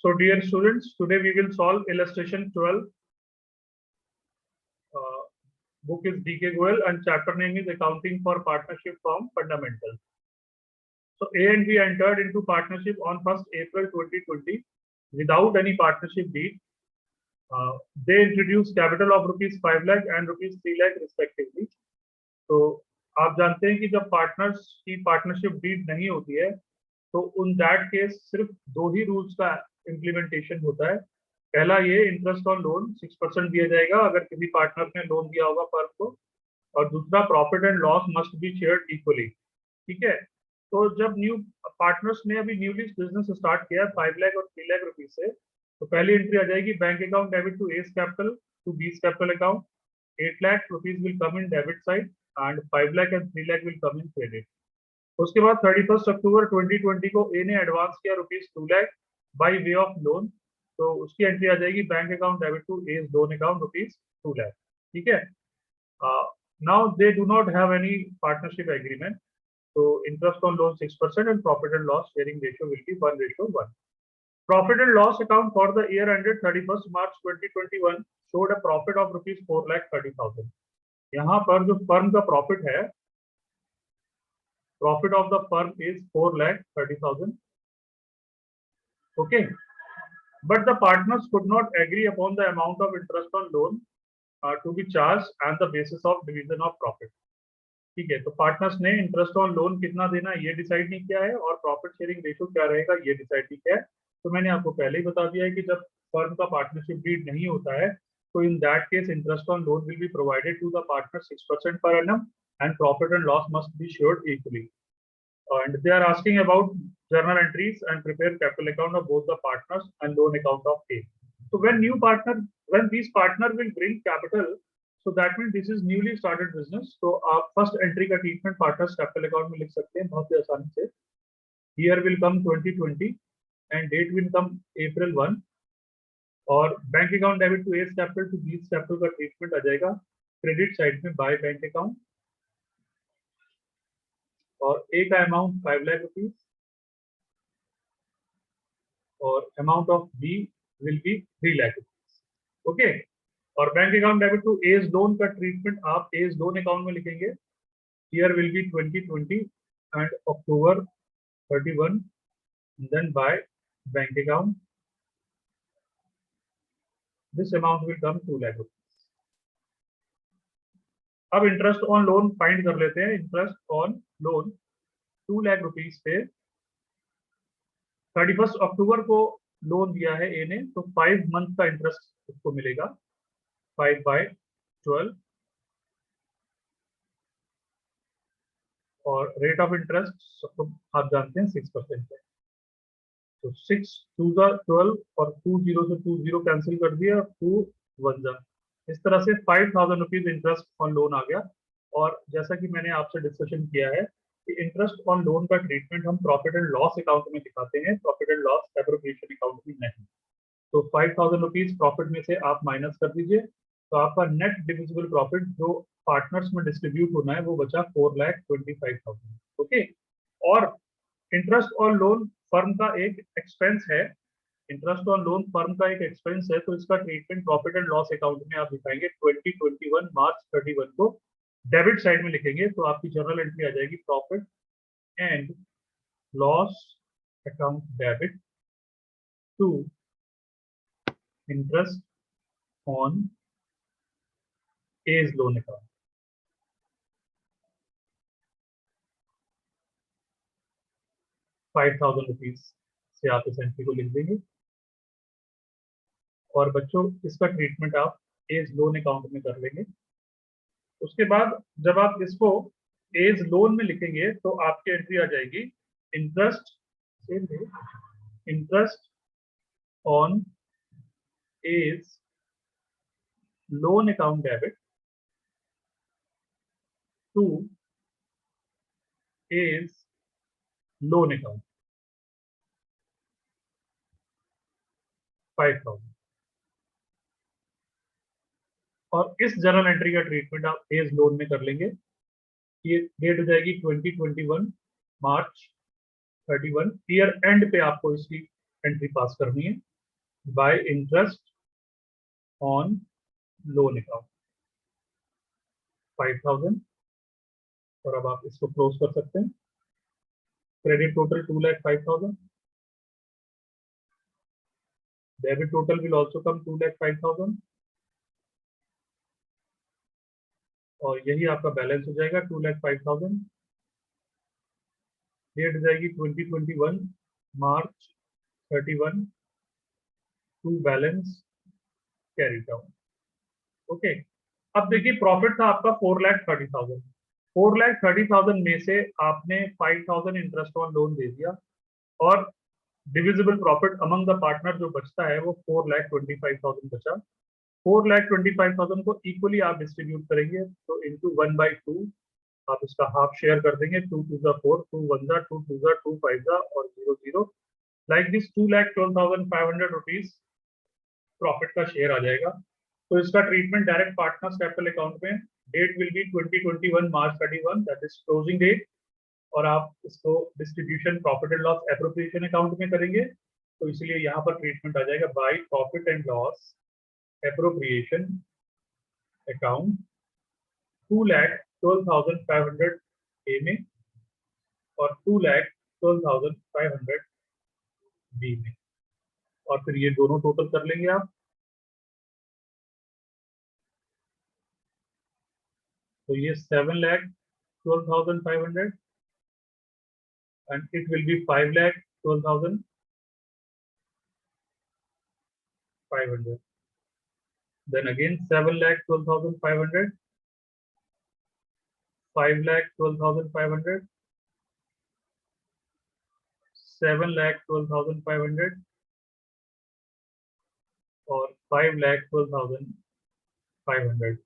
So dear students, today we will solve illustration 12. Book is D.K. Goel and chapter name is Accounting for Partnership Firm Fundamentals. So A and B entered into partnership on 1st April 2020 without any partnership deed. They introduced capital of rupees 5 lakh and rupees 3 lakh respectively. तो आप जानते हैं कि जब partners की partnership deed नहीं होती है तो उन दैट केस सिर्फ दो ही रूल्स का इम्प्लीमेंटेशन होता है। पहला ये इंटरेस्ट ऑन लोन 6% दिया जाएगा अगर किसी पार्टनर ने लोन दिया होगा फर्म को, और दूसरा profit and loss must be shared equally. ठीक है, तो जब न्यू पार्टनर्स ने अभी न्यूली बिजनेस स्टार्ट किया 5 लाख और 3 लाख रुपीज से, तो पहली एंट्री आ जाएगी bank account debit to A's capital to B's capital account. 8 lakh rupees will come in debit side and 5 lakh and 3 lakh will come in credit. उसके बाद 31 अक्टूबर 2020 को ए ने एडवांस किया rupees 2 lakh by way of loan, तो उसकी एंट्री आ जाएगी bank account debit to A's loan account rupees 2 lakh. ठीक है, now they do not have any partnership agreement, so interest on loan 6% and profit and loss sharing ratio will be 1:1. Profit and loss account for the year ended 31st March 2021 showed a profit of rupees 4,30,000. यहाँ पर जो firm का profit है, profit of the firm is 4,30,000. Okay, but the partners could not agree upon the amount of interest on loan to be charged and the basis of division of profit. ठीक है, तो partners ने interest on loan कितना देना ये decide नहीं किया है और प्रॉफिट शेयरिंग रेशियो क्या रहेगा ये डिसाइड नहीं किया है। तो मैंने आपको पहले ही बता दिया है कि जब फर्म का पार्टनरशिप डीड नहीं होता है तो in that case interest on loan will be provided to the partner 6% per annum and profit and loss must be shared equally. And they are asking about journal entries and prepare capital account of both the partners and loan account of A. So when these partner will bring capital, so that means this is newly started business. तो आप first entry का treatment partners capital account में लिख सकते हैं बहुत ही आसानी से। Year will come 2020 and date will come April 1 और bank account debit to A's capital to B's capital का ट्रीटमेंट आ जाएगा क्रेडिट साइड में बाय बैंक अकाउंट, और ए का अमाउंट 5 लाख रुपीज और amount of B will be 3 lakh rupees. Okay, और bank account debit to A's loan का treatment आप एज लोन अकाउंट में लिखेंगे। Year will be 2020 and October 31 then by bank account this amount will come 2 lakh rupees. अब interest on loan find कर लेते हैं। Interest on loan 2 lakh rupees पे 31 अक्टूबर को लोन दिया है ए ने, तो 5 मंथ का इंटरेस्ट उसको मिलेगा 5/12 और रेट ऑफ इंटरेस्ट आप जानते हैं 6% है। तो 6 2 12 और 2 0 से 2 0 कैंसिल कर दिया और 2 1 जा, इस तरह से 5,000 रुपीज इंटरेस्ट ऑन लोन आ गया। और जैसा कि मैंने आपसे डिस्कशन किया है कि इंटरेस्ट ऑन लोन का ट्रीटमेंट हम प्रॉफिट एंड लॉस अकाउंट में दिखाते हैं, profit and loss appropriation account में नहीं। तो 5,000 रुपीज प्रॉफिट में से आप माइनस कर दीजिए, तो आपका नेट डिविजिबल प्रॉफिट जो पार्टनर्स में डिस्ट्रीब्यूट होना है वो बचा 4,25,000। ओके, और इंटरेस्ट ऑन लोन फर्म का एक एक्सपेंस है, इंटरेस्ट ऑन लोन फर्म का एक एक्सपेंस है, तो इसका treatment profit and loss account में आप दिखाएंगे 2021 मार्च 31 को डेबिट साइड में लिखेंगे। तो आपकी जर्नल एंट्री आ जाएगी profit and loss account debit to interest on A's loan account. ₹5,000 से आप इस एंट्री को लिख देंगे और बच्चों इसका ट्रीटमेंट आप एज लोन अकाउंट में कर लेंगे। उसके बाद जब आप इसको एज लोन में लिखेंगे तो आपकी एंट्री आ जाएगी interest on A's loan account debit to A's loan account 5,000। और इस जर्नल एंट्री का ट्रीटमेंट आप एज लोन में कर लेंगे। ये डेट हो जाएगी 2021 मार्च 31, ईयर एंड पे आपको इसकी एंट्री पास करनी है। Bye interest on loan account 5,000। और अब आप इसको क्लोज कर सकते हैं। Credit total 2,05,000। Debit total will also come 2,05,000 और यही आपका बैलेंस हो जाएगा 2,05,000। डेट जाएगी 2021 March 31 to balance carry down. Okay, अब देखिए प्रॉफिट था आपका 4,30,000। 4,30,000 में से आपने 5,000 इंटरेस्ट ऑन लोन दे दिया और divisible profit among the partner जो बचता है वो 4,25,000 बचा। 4,25,000 को इक्वली आप डिस्ट्रीब्यूट करेंगे तो इंटू 1/2 आप इसका हाफ शेयर कर देंगे। 2 2 4, 2 1 2 2 2 5 और 0 0 लाइक दिस 2,12,500 रुपीज प्रॉफिट का शेयर आ जाएगा। तो इसका treatment direct partners capital account में date will be 2021 March 31 that is closing date और आप इसको distribution profit and loss appropriation account में करेंगे तो इसलिए यहाँ पर ट्रीटमेंट आ जाएगा by profit and loss appropriation account 2,12,500 A में और 2,12,500 बी में और फिर ये दोनों टोटल कर लेंगे आप। तो ये 7,12,500 and it will be 5,12,500. Then again 7,12,500, 5,12,500, 7,12,500 और 5,12,500.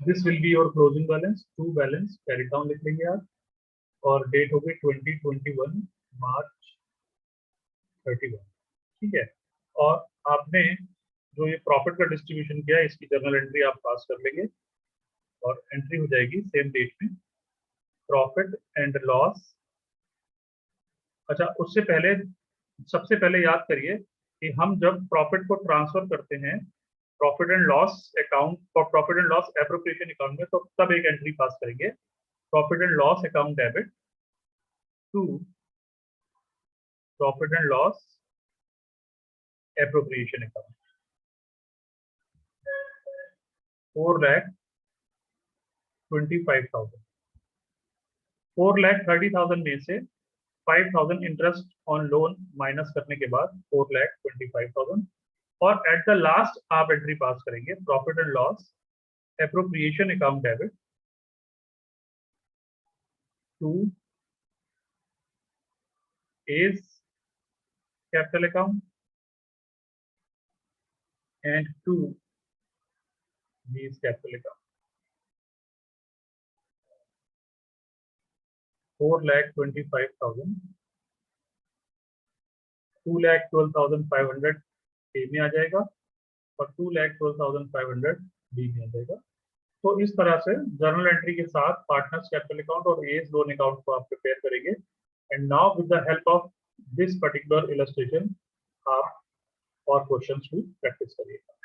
This will be your closing balance. To balance carry down लिख लेंगे आप और डेट हो गई 2021 मार्च 31। ठीक है, और आपने जो ये प्रॉफिट का डिस्ट्रीब्यूशन किया इसकी जर्नल एंट्री आप पास कर लेंगे और एंट्री हो जाएगी सेम डेट में प्रॉफिट एंड लॉस। अच्छा, उससे पहले सबसे पहले याद करिए कि हम जब प्रॉफिट को ट्रांसफर करते हैं प्रॉफिट एंड लॉस अकाउंट और profit and loss appropriation account में तो तब एक एंट्री पास करेंगे profit and loss account debit to profit and loss appropriation account 4,25,000। 4,30,000 में से 5,000 इंटरेस्ट ऑन लोन माइनस करने के बाद 4,25,000 और एट द लास्ट आप एंट्री पास करेंगे profit and loss appropriation account debit to A's capital account and to B's capital account. 4,25,000, 2,12,500 A में आ जाएगा और 2,12,500 B में आ जाएगा। तो इस तरह से जर्नल एंट्री के साथ पार्टनर्स कैपिटल अकाउंट और एज लोन अकाउंट को आप प्रिपेयर करेंगे and now with the help of this particular illustration आप और क्वेश्चंस भी प्रैक्टिस करिएगा।